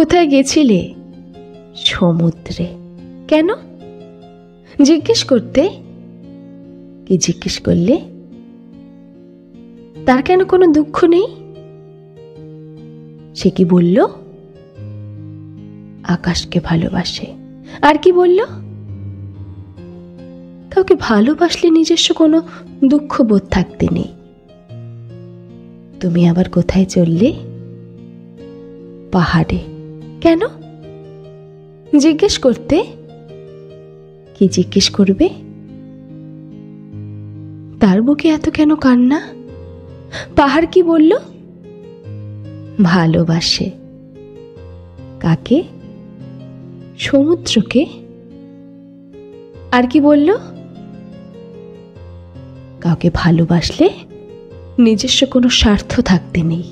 কোথায় গেছিলে? সমুদ্রে। কেন? জিজ্ঞেস করতে। কি জিজ্ঞেস করলে? তার কেন কোনো দুঃখ নেই? সে কি বলল? আকাশকে ভালোবাসে। আর কি বলল? কাউকে ভালোবাসলে নিজস্ব কোনো দুঃখ বোধ থাকতে নেই। তুমি আবার কোথায় চললে? পাহাড়ে। কেন? জিজ্ঞেস করতে। কি জিজ্ঞেস করবে? তার বুকে এত কেন কান্না? পাহাড় কি বলল? ভালোবাসে। কাকে? সমুদ্রকে। আর কি বলল? কাউকে ভালোবাসলে নিজস্ব কোনো স্বার্থ থাকতে নেই।